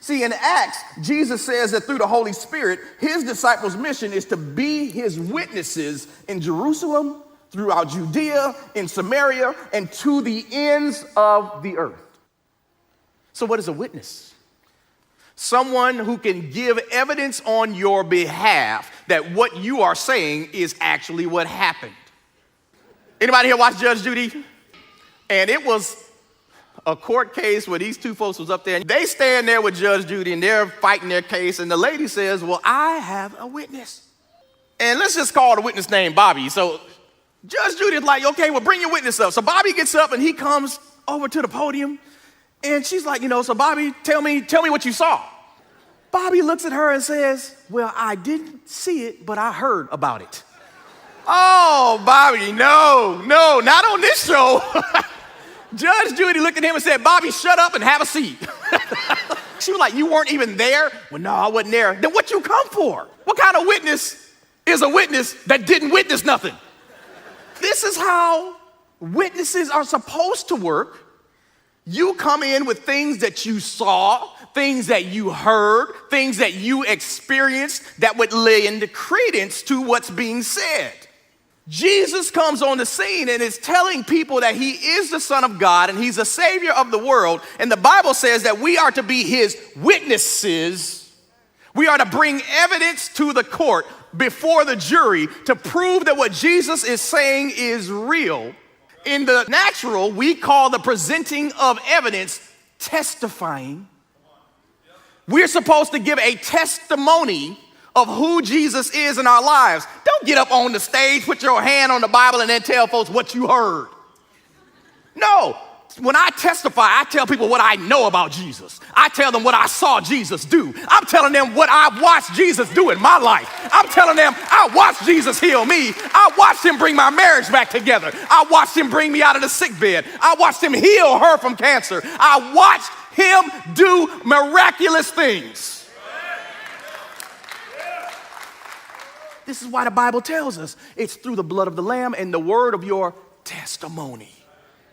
See, in Acts, Jesus says that through the Holy Spirit, his disciples' mission is to be his witnesses in Jerusalem, throughout Judea, in Samaria, and to the ends of the earth. So what is a witness? Someone who can give evidence on your behalf that what you are saying is actually what happened. Anybody here watch Judge Judy? And it was a court case where these two folks was up there. And they stand there with Judge Judy and they're fighting their case. And the lady says, well, I have a witness. And let's just call the witness named Bobby. So Judge Judy is like, okay, well, bring your witness up. So Bobby gets up and he comes over to the podium. And she's like, so Bobby, tell me what you saw. Bobby looks at her and says, well, I didn't see it, but I heard about it. Oh, Bobby, no, not on this show. Judge Judy looked at him and said, Bobby, shut up and have a seat. She was like, you weren't even there? Well, no, I wasn't there. Then what you come for? What kind of witness is a witness that didn't witness nothing? This is how witnesses are supposed to work. You come in with things that you saw, things that you heard, things that you experienced that would lend credence to what's being said. Jesus comes on the scene and is telling people that he is the Son of God and he's the Savior of the world. And the Bible says that we are to be his witnesses. We are to bring evidence to the court before the jury to prove that what Jesus is saying is real. In the natural, we call the presenting of evidence testifying. We're supposed to give a testimony of who Jesus is in our lives. Don't get up on the stage, put your hand on the Bible, and then tell folks what you heard. No, when I testify, I tell people what I know about Jesus. I tell them what I saw Jesus do. I'm telling them what I watched Jesus do in my life. I'm telling them I watched Jesus heal me. I watched him bring my marriage back together. I watched him bring me out of the sick bed. I watched him heal her from cancer. I watched him do miraculous things. This is why the Bible tells us it's through the blood of the Lamb and the word of your testimony.